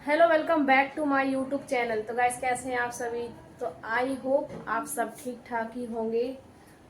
Hello, welcome back to my YouTube channel. तो guys, कैसे हैं आप सभी? तो आई होप आप सब ठीक ठाक ही होंगे।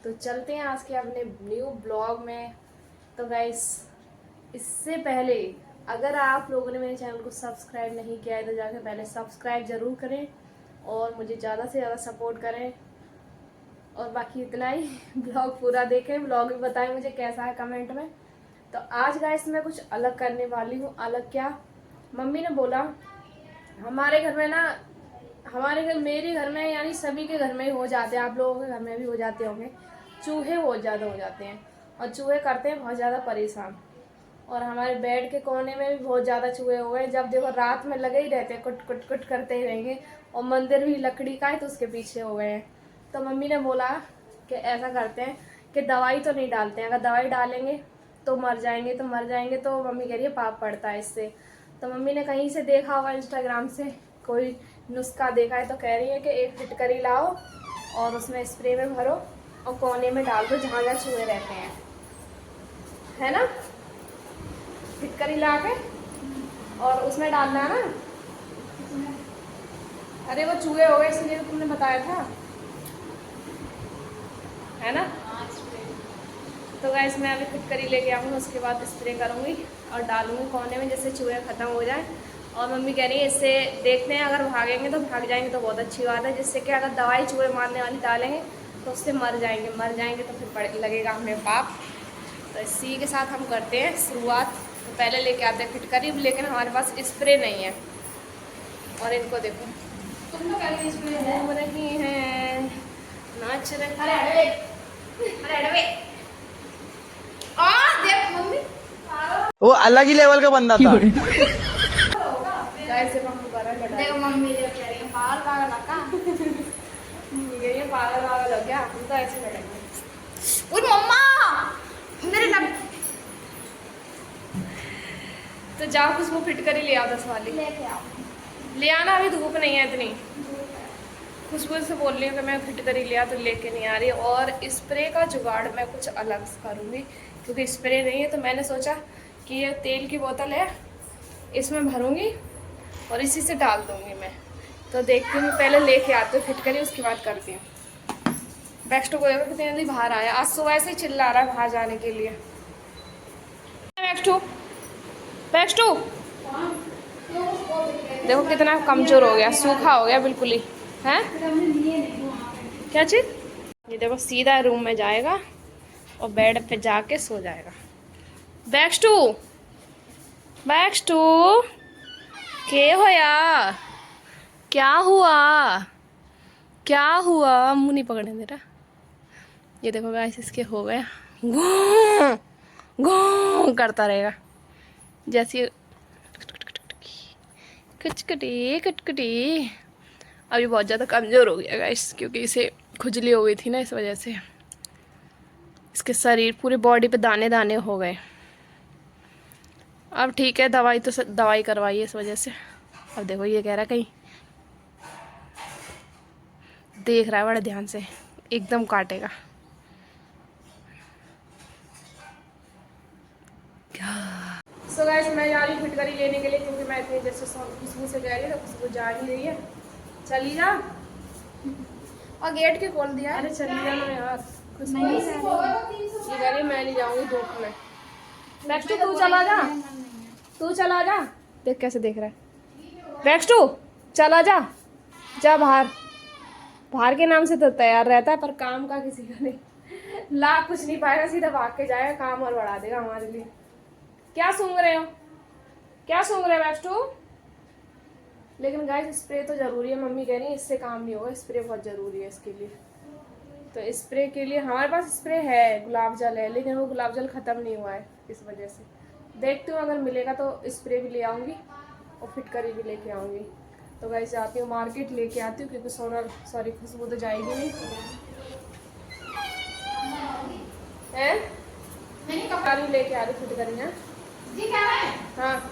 तो चलते हैं आज के अपने न्यू ब्लॉग में। तो गाइस, इससे पहले अगर आप लोगों ने मेरे चैनल को सब्सक्राइब नहीं किया है तो जाकर पहले सब्सक्राइब ज़रूर करें और मुझे ज़्यादा से ज़्यादा सपोर्ट करें। और बाकी इतना ही। ब्लॉग पूरा देखें, ब्लॉग भी बताएं मुझे कैसा है कमेंट में। तो आज गाइस मैं कुछ अलग करने वाली हूँ। अलग क्या, मम्मी ने बोला हमारे घर में ना, हमारे घर, मेरे घर में यानी सभी के घर में ही हो जाते हैं, आप लोगों के घर में भी हो जाते होंगे, चूहे बहुत ज़्यादा हो जाते हैं। और चूहे करते हैं बहुत ज़्यादा परेशान। और हमारे बेड के कोने में भी बहुत ज़्यादा चूहे हो गए। जब देखो रात में लगे ही रहते हैं, कुट कुट कुट करते ही रहेंगे। और मंदिर भी लकड़ी का है तो उसके पीछे हो गए हैं। तो मम्मी ने बोला कि ऐसा करते हैं कि दवाई तो नहीं डालते हैं, अगर दवाई डालेंगे तो मर जाएंगे, तो मर जाएंगे तो मम्मी कह रही है पाप पड़ता है इससे। तो मम्मी ने कहीं से देखा होगा, इंस्टाग्राम से कोई नुस्खा देखा है, तो कह रही है कि एक फिटकरी लाओ और उसमें स्प्रे में भरो और कोने में डाल दो जहाँ जहाँ चूहे रहते हैं, है ना। फिटकरी ला के और उसमें डालना है ना। अरे वो चूहे हो गए इसलिए तो तुमने बताया था, है ना। तो गाइस, मैं अभी फिटकरी लेके आऊँगी, उसके बाद स्प्रे करूँगी और डालूंगी कोने में जिससे चूहे ख़त्म हो जाए। और मम्मी कह रही है इससे देखते हैं, अगर भागेंगे तो भाग जाएंगे तो बहुत अच्छी बात है, जिससे कि अगर दवाई चूहे मारने वाली डालेंगे तो उससे मर जाएंगे तो फिर लगेगा हमें पाप। तो इसी के साथ हम करते हैं शुरुआत। तो पहले लेके आते हैं फिटकरी, लेकिन हमारे पास स्प्रे नहीं है। और इनको देखो, घूम रही हैं, नाच रही हैं। देख मम्मी, वो अलग ही लेवल का बंदा था। देखो मम्मी जो कह रही है पागल लगा। ये पागल हो गया, हम तो ऐसे लड़ेंगे। ओए मम्मा, मेरे लग। तो जाओ खुशबू फिटकरी ले आओ 10 वाली। लेके आओ, ले आना, अभी धूप नहीं है इतनी। खुशबू से बोल रही हूँ कि मैं फिटकरी लिया तो लेके नहीं आ रही। और स्प्रे का जुगाड़ मैं कुछ अलग करूँगी, क्योंकि स्प्रे नहीं है। तो मैंने सोचा कि ये तेल की बोतल है, इसमें भरूँगी और इसी से डाल दूँगी मैं। तो देखती हूँ, पहले लेके आती हूँ फिटकरी, उसके बाद करती हूँ। बैक्सटो को देखो कितनी जल्दी बाहर आया, आज सुबह से ही चिल्ला रहा है बाहर जाने के लिए। बैक्सटो, बैक्सटो देखो कितना कमज़ोर हो गया, सूखा हो गया बिल्कुल ही, है क्या चीज़। ये देखो सीधा रूम में जाएगा और बेड पे जाके सो जाएगा। बैक्सटो, बैक्सटो के होया, क्या हुआ, क्या हुआ, मुंह नहीं पकड़ने दे रहा। ये देखो गाइस, इसके हो गए, घों घों करता रहेगा जैसे कचकटी कटकटी। अभी बहुत ज़्यादा कमज़ोर हो गया गाइस, क्योंकि इसे खुजली हो गई थी ना, इस वजह से इसके शरीर पूरे बॉडी पे दाने दाने हो गए। अब ठीक है, दवाई तो दवाई करवाई है इस वजह से। अब देखो ये कह रहा है, कहीं देख रहा है बड़े ध्यान से, एकदम काटेगा। सो गाइस, मैं जा रही हूँ फिटकरी लेने के लिए, क्योंकि मैं इतनी देर से खुशबू से कह रही हूँ, खुशबू जा नहीं रही है। चली जा, और गेट के खोल दिया। अरे चली जा ना यार, खुशबू ये कह रही मैं नहीं जाऊँगी धूप में। बैक्सटू तू चला जा, तू चला जा। देख कैसे देख रहा है। बैक्सटू चला जा, जा बाहर। बाहर के नाम से तो तैयार रहता है, पर काम का किसी का नहीं। ला कुछ नहीं पाएगा, सीधा भाग के जाएगा, काम और बढ़ा देगा हमारे लिए। क्या सूंघ रहे हो, क्या सूंघ रहे हो बैक्सटू। लेकिन गाइस, स्प्रे तो ज़रूरी है, मम्मी कह रही है इससे काम नहीं होगा, स्प्रे बहुत ज़रूरी है इसके लिए। तो स्प्रे के लिए हमारे पास स्प्रे है, गुलाब जल है, लेकिन वो गुलाब जल ख़त्म नहीं हुआ है, इस वजह से देखती हूँ अगर मिलेगा तो स्प्रे भी ले आऊँगी और फिटकरी भी लेके आऊँगी। तो गाइस, जाती हूँ मार्केट, लेके आती हूँ, क्योंकि खुशबू तो जाएगी नहीं है। मैंने लेके आ रही फिटकरी है जी, क्या है। हाँ,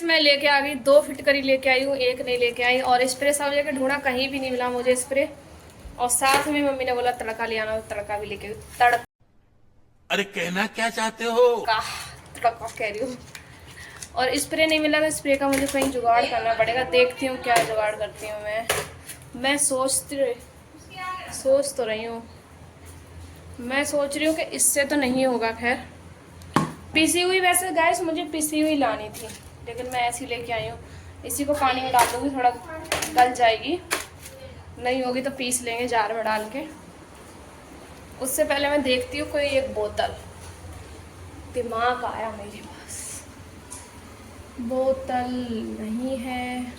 मैं लेके आ गई, 2 फिटकरी लेके आई हूँ, एक नहीं लेके आई। और स्प्रे सब जगह ढूंढा, कहीं भी नहीं मिला मुझे स्प्रे। और साथ में मम्मी ने बोला तड़का ले आना, तड़का भी लेके तड़का। अरे कहना क्या चाहते हो? तड़का कह रही हूँ, और स्प्रे नहीं मिला तो स्प्रे का मुझे कहीं जुगाड़ करना पड़ेगा। देखती हूँ क्या जुगाड़ करती हूँ मैं सोच तो रही हूँ। मैं सोच रही हूँ कि इससे तो नहीं होगा। खैर पिसी हुई, वैसे गैस मुझे पिसी हुई लानी थी, लेकिन मैं ऐसी लेके आई हूँ। इसी को पानी में डाल दूँगी, थोड़ा गल जाएगी। नहीं होगी तो पीस लेंगे जार में डाल के। उससे पहले मैं देखती हूँ कोई एक बोतल। दिमाग आया मेरे पास, बोतल नहीं है,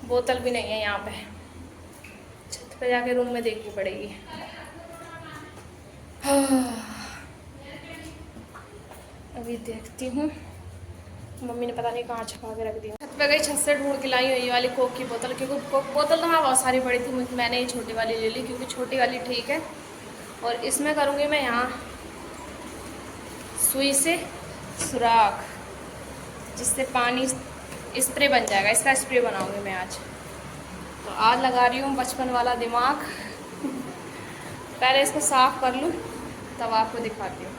बोतल भी नहीं है यहाँ पे। छत पे जाके रूम में देखनी पड़ेगी। अभी देखती हूँ। मम्मी ने पता नहीं कहाँ छुपा के रख दी। छत पे गई, छत से ढूंढ के लाई हूँ ये वाली कोक की बोतल, क्योंकि कोक बोतल तो हाँ बहुत सारी पड़ी थी। मैंने ये छोटी वाली ले ली क्योंकि छोटी वाली ठीक है। और इसमें करूँगी मैं यहाँ सुई से सुराख, जिससे पानी स्प्रे बन जाएगा। इसका स्प्रे बनाऊँगी मैं आज। तो आज लगा रही हूँ बचपन वाला दिमाग। पहले इसको साफ़ कर लूँ तब आपको दिखाती हूँ।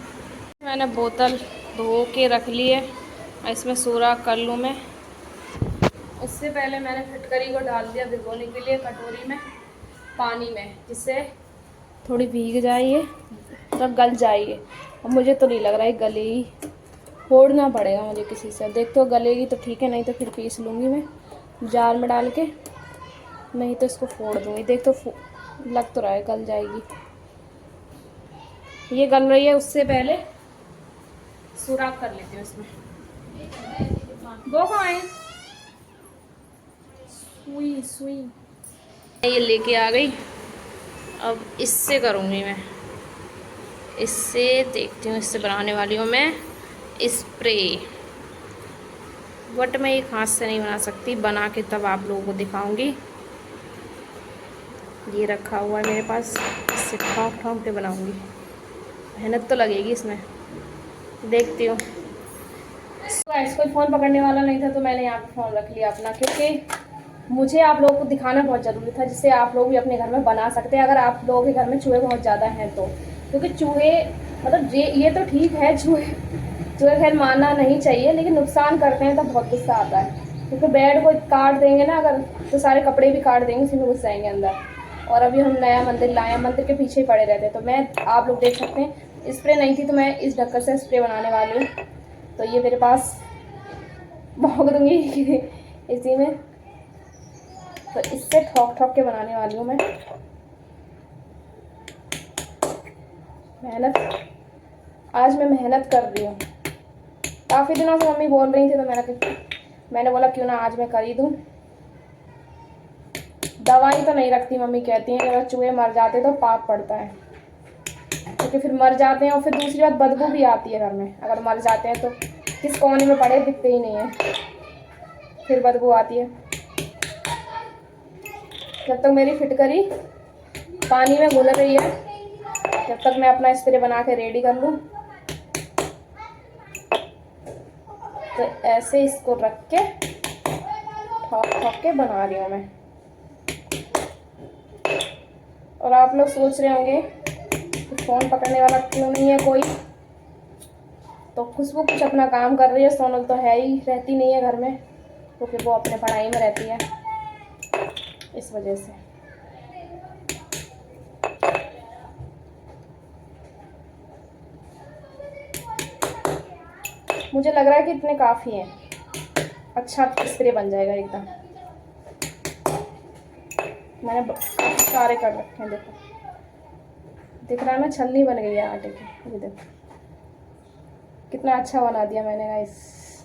मैंने बोतल धो के रख ली है, इसमें सुराख कर लूँ मैं। उससे पहले मैंने फिटकरी को डाल दिया भिगोने के लिए कटोरी में पानी में, जिससे थोड़ी भीग जाइए तो गल जाइए। अब मुझे तो नहीं लग रहा है गलेगी, फोड़ना पड़ेगा मुझे किसी से। देख तो गलेगी तो ठीक है, नहीं तो फिर पीस लूँगी मैं जार में डाल के, नहीं तो इसको फोड़ दूँगी। देख तो लग तो रहा है गल जाएगी। ये गल रही है, उससे पहले सुराख कर लेती हूँ इसमें। वो कहाँ है? सुई ये लेके आ गई। अब इससे करूँगी मैं, इससे देखती हूँ। इससे बनाने वाली हूँ मैं स्प्रे, बट मैं एक हाथ से नहीं बना सकती, बना के तब आप लोगों को दिखाऊंगी। ये रखा हुआ है मेरे पास, इससे ठोक ठोक के बनाऊंगी। मेहनत तो लगेगी इसमें, देखती हूँ। कोई फ़ोन पकड़ने वाला नहीं था तो मैंने यहाँ पे फ़ोन रख लिया अपना, क्योंकि मुझे आप लोगों को दिखाना बहुत ज़रूरी था, जिससे आप लोग भी अपने घर में बना सकते हैं। अगर आप लोगों के घर में चूहे बहुत ज़्यादा हैं तो, क्योंकि चूहे मतलब ये तो ठीक है, चूहे खैर मारना नहीं चाहिए, लेकिन नुकसान करते हैं तो बहुत गुस्सा आता है। क्योंकि बेड को काट देंगे ना अगर, तो सारे कपड़े भी काट देंगे, उसी में घुस जाएंगे अंदर। और अभी हम नया मंदिर लाए हैं, मंदिर के पीछे ही पड़े रहते हैं। तो मैं, आप लोग देख सकते हैं, स्प्रे नहीं थी तो मैं इस ढक्कन से स्प्रे बनाने वाली हूँ। तो ये मेरे पास भोंक दूँगी इसी में। तो इससे ठोक ठोक के बनाने वाली हूँ मैं। आज मैं मेहनत कर रही हूँ। काफ़ी दिनों से मम्मी बोल रही थी तो मैंने बोला क्यों ना आज मैं कर ही दूँ। दवाई तो नहीं रखती, मम्मी कहती हैं कि अगर चूहे मर जाते तो पाप पड़ता है, क्योंकि फिर मर जाते हैं। और फिर दूसरी बात, बदबू भी आती है घर में। अगर मर जाते हैं तो किस कोने में पड़े दिखते ही नहीं है, फिर बदबू आती है। जब तक मेरी फिटकरी पानी में घुल रही है, जब तक मैं अपना स्प्रे बना के रेडी कर लूँ। तो ऐसे इसको रख के ठोक ठोक के बना रही हूँ मैं। और आप लोग सोच रहे होंगे कि फ़ोन पकड़ने वाला क्यों नहीं है कोई, तो खुशबू कुछ अपना काम कर रही है। सोनल तो है ही, रहती नहीं है घर में, क्योंकि वो अपने पढ़ाई में रहती है, इस वजह से। मुझे लग रहा है कि इतने काफ़ी हैं, अच्छा स्प्रे बन जाएगा एकदम। मैंने काफ़ी सारे कर रखे हैं, देखो दिख रहा है ना, छलनी बन गई है आटे की। ये देखो कितना अच्छा बना दिया मैंने गाइस।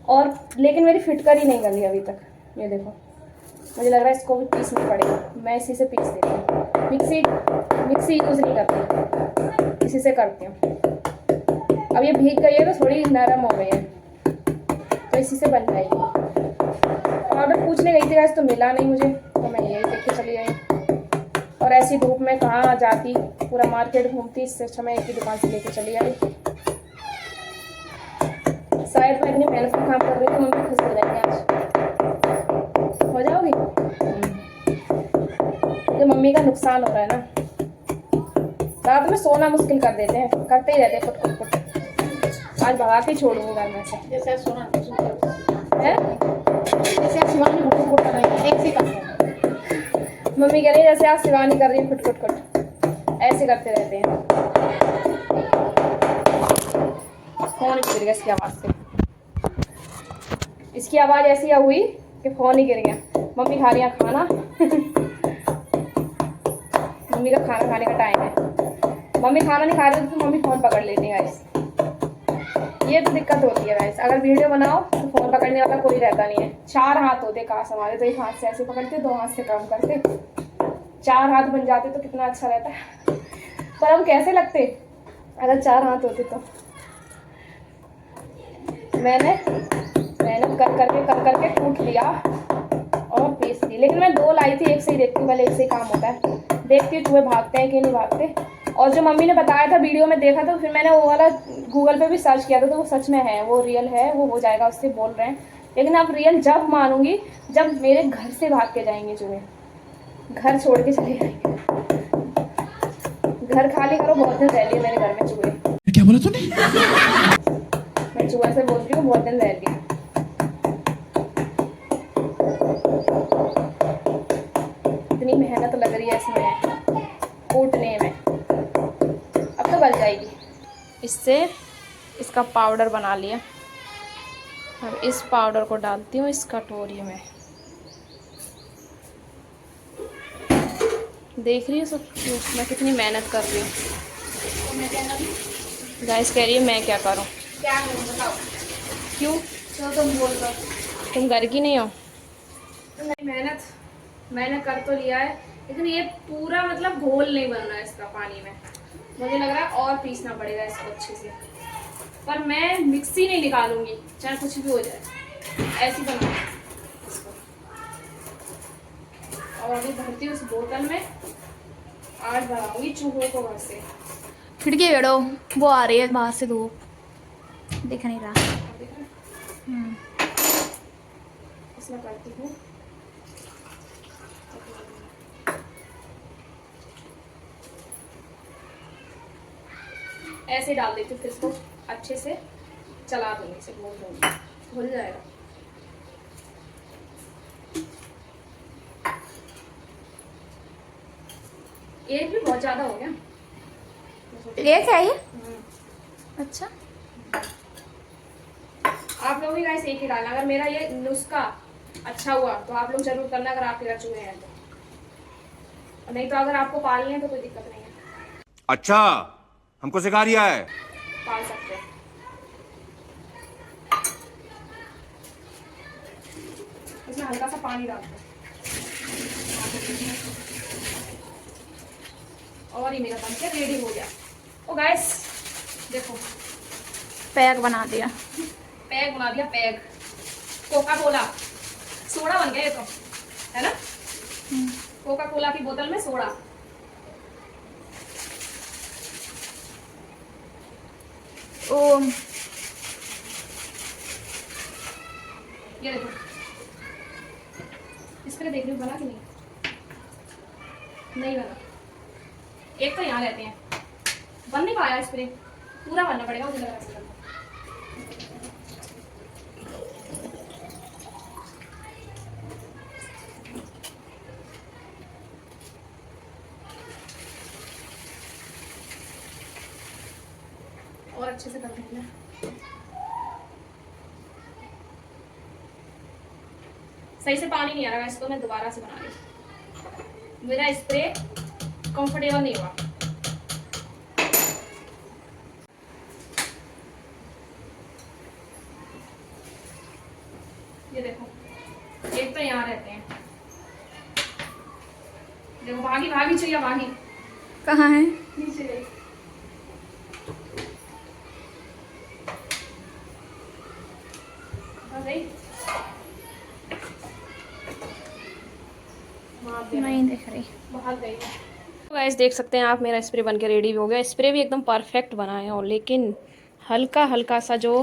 और लेकिन मेरी फिटकरी नहीं गली अभी तक। ये देखो, मुझे लग रहा है इसको भी पीसना पड़ेगा। मैं इसी से पीस देती हूँ, मिक्सी यूज़ नहीं करती, इसी से करती हूँ। अब ये भीग गई है तो थोड़ी नरम हो गई है, तो इसी से बन जाएगी। ऑर्डर पूछने गई थी गाइस तो मिला नहीं मुझे, तो मैं यही देख के चली आई। और ऐसी धूप में कहाँ जाती, पूरा मार्केट घूमती, इससे अच्छा मैं एक ही दुकान से लेके चली आई। शायद मैं इतनी मेहनत का काम कर रही हूँ, मम्मी खुश हो जाएंगे। आज हो जाओगी तो मम्मी का नुकसान हो रहा है ना, रात में सोना मुश्किल कर देते हैं, करते ही रहते हैं फुट फुट फुट। आज भगा के छोड़ूंगी घर में से। जैसे सोना है जैसे शिवानी फुट कर रही है, एक से करते हैं। मम्मी कह रही है जैसे आज शिवानी कर रही है खुट खुट खुट, ऐसे करते रहते हैं। फोन गिर गया इसकी आवाज़ से, इसकी आवाज़ ऐसी हुई कि फोन ही गिर गया। मम्मी खा रही है खाना मम्मी का खाना खाने का टाइम है। मम्मी खाना नहीं खा रही तो मम्मी फ़ोन पकड़ लेती है गाइस। ये तो दिक्कत होती है गाइस, अगर वीडियो बनाओ तो फ़ोन पकड़ने वाला कोई रहता नहीं है। 4 हाथ होते काश हमारे, तो एक हाथ से ऐसे पकड़ते, 2 हाथ से काम करते, 4 हाथ बन जाते तो कितना अच्छा रहता है। पर हम कैसे लगते अगर 4 हाथ होते तो। मैंने मेहनत कर करके कूट लिया और पीस ली, लेकिन मैं 2 लाई थी, एक से ही देखती हूँ, पहले एक से ही काम होता है। देखती हूँ चूहे भागते हैं कि नहीं भागते। और जो मम्मी ने बताया था वीडियो में देखा था, फिर मैंने वो वाला गूगल पे भी सर्च किया था, तो वो सच में है, वो रियल है, वो हो जाएगा उससे बोल रहे हैं। लेकिन अब रियल जब मानूंगी जब मेरे घर से भाग के जाएंगे चूहे, घर छोड़ के चले जाएंगे। घर खाली करो, बहुत दिन रह लिए मेरे घर में चूहे। क्या बोला तूने? मैं चूहे से बोल रही हूँ, बहुत दिन रह लिए। इतनी मेहनत लग रही है इसमें कूटने में, अब तो गल जाएगी। इससे इसका पाउडर बना लिया। अब इस पाउडर को डालती हूँ इस कटोरी में। देख रही हो सब मैं कितनी मेहनत कर रही हूँ। गाइस कह रही है मैं क्या करूँ, क्या करूँ बताओ? क्यों तो तुम बोल दो। तुम घर की नहीं हो? मेहनत मैंने कर तो लिया है, लेकिन ये पूरा मतलब घोल नहीं बन रहा है इसका पानी में। मुझे लग रहा है और पीसना पड़ेगा इसको अच्छे से, पर मैं मिक्सी नहीं निकालूंगी चाहे कुछ भी हो जाए, ऐसी बनाऊंगी इसको। और अभी भरती हूँ उस बोतल में, आज भराऊंगी चूहों को घर से। खिड़की बेड़ो, वो आ रही है बाहर से धूप, दिख नहीं रहा। इसमें करती हूँ ऐसे डाल देती हूँ, फिर इसको अच्छे से चला दूंगी, इसे घोल दूंगी, घुल जाएगा। एक भी बहुत ज्यादा हो गया। एक है ये? अच्छा, आप लोग भी गाइस एक ही डालना। अगर मेरा ये नुस्खा अच्छा हुआ तो आप लोग जरूर करना, अगर आपके घर चूहे हैं तो। नहीं तो अगर आपको पालने हैं तो कोई दिक्कत नहीं है, अच्छा हमको सिखा रिया है। पाल सकते हैं। इसमें हल्का सा पानी डालते हैं और ये मेरा बन के रेडी हो गया। ओ गाइस देखो, पैक बना दिया। पैक बना दिया, पैक कोका कोला सोडा बन गया ये तो, है ना? कोका कोला की बोतल में सोडा। ओ ये देखो, इस पर देख रही हूँ बना कि नहीं, नहीं बना। एक तो यहाँ रहते हैं, बन नहीं पाया स्प्रे, पूरा बनना पड़ेगा मुझे लग रहा है। और अच्छे से कर देना। सही से पानी नहीं आ रहा, इसको मैं दोबारा से बना रही हूँ। मेरा स्प्रे कंफर्टेबल नहीं हुआ। ये देखो, एक तो यहाँ रहते हैं, देखो भागी भागी चाहिए, भागी कहाँ है? नीचे गई। आ गई? नहीं दिख रही। भाग गई। तो गाइस देख सकते हैं आप, मेरा स्प्रे बनके रेडी हो गया। स्प्रे भी एकदम परफेक्ट बना है, और लेकिन हल्का हल्का सा जो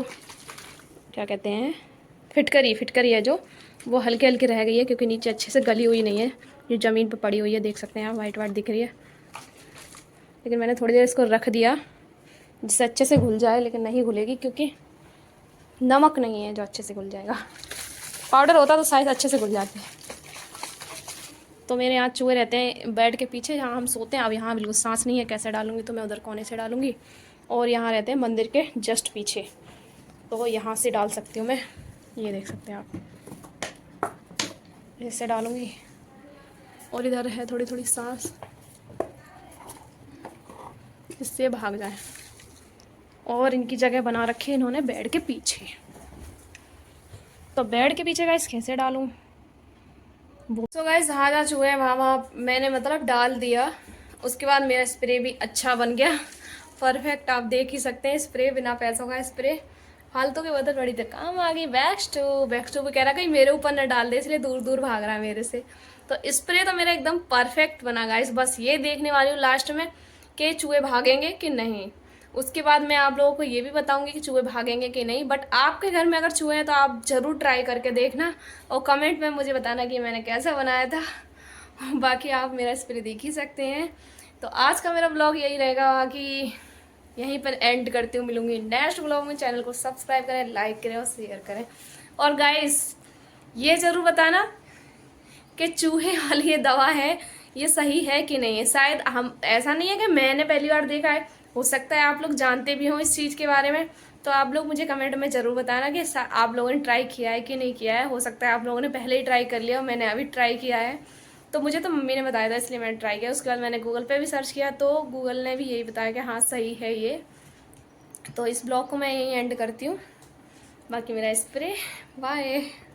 क्या कहते हैं फिटकरी है जो, वो हल्के हल्के रह गई है, क्योंकि नीचे अच्छे से गली हुई नहीं है, जो ज़मीन पर पड़ी हुई है। देख सकते हैं आप, वाइट वाइट दिख रही है। लेकिन मैंने थोड़ी देर इसको रख दिया जिससे अच्छे से घुल जाए, लेकिन नहीं घुलेगी क्योंकि नमक नहीं है जो अच्छे से घुल जाएगा। पाउडर होता तो शायद अच्छे से घुल जाते। तो मेरे यहाँ चूहे रहते हैं बेड के पीछे जहाँ हम सोते हैं। अब यहाँ बिल्कुल सांस नहीं है, कैसे डालूंगी, तो मैं उधर कोने से डालूंगी। और यहाँ रहते हैं मंदिर के जस्ट पीछे, तो यहाँ से डाल सकती हूँ मैं। ये देख सकते हैं आप, ऐसे डालूंगी। और इधर है थोड़ी थोड़ी सांस, इससे भाग जाए। और इनकी जगह बना रखी है इन्होंने बेड के पीछे। तो बेड के पीछे गाइस कैसे डालूं? तो गाइस जहाँ चूहे वहाँ मैंने मतलब डाल दिया। उसके बाद मेरा स्प्रे भी अच्छा बन गया, परफेक्ट। आप देख ही सकते हैं, स्प्रे बिना पैसों का स्प्रे। फालतू के बदल बड़ी देर काम आ गई। बैक्स टू भी कह रहा कहीं मेरे ऊपर न डाल दे, इसलिए दूर दूर भाग रहा है मेरे से। तो स्प्रे तो मेरा एकदम परफेक्ट बना गाइस। बस ये देखने वाली हूँ लास्ट में कि चूहे भागेंगे कि नहीं। उसके बाद मैं आप लोगों को ये भी बताऊंगी कि चूहे भागेंगे कि नहीं। बट आपके घर में अगर चूहे हैं तो आप ज़रूर ट्राई करके देखना और कमेंट में मुझे बताना कि मैंने कैसा बनाया था। बाकी आप मेरा स्प्रे देख ही सकते हैं। तो आज का मेरा ब्लॉग यही रहेगा कि यहीं पर एंड करती हूँ। मिलूंगी नेक्स्ट ब्लॉग में। चैनल को सब्सक्राइब करें, लाइक करें और शेयर करें। और गाइस ये ज़रूर बताना कि चूहे वाली ये दवा है ये सही है कि नहीं है। शायद हम, ऐसा नहीं है कि मैंने पहली बार देखा है, हो सकता है आप लोग जानते भी हों इस चीज़ के बारे में। तो आप लोग मुझे कमेंट में ज़रूर बताना कि आप लोगों ने ट्राई किया है कि नहीं किया है। हो सकता है आप लोगों ने पहले ही ट्राई कर लिया और मैंने अभी ट्राई किया है। तो मुझे तो मम्मी ने बताया था इसलिए मैंने ट्राई किया। उसके बाद मैंने गूगल पे भी सर्च किया तो गूगल ने भी यही बताया कि हाँ सही है ये। तो इस ब्लॉग को मैं यहीं एंड करती हूँ। बाकी मेरा स्प्रे, बाय।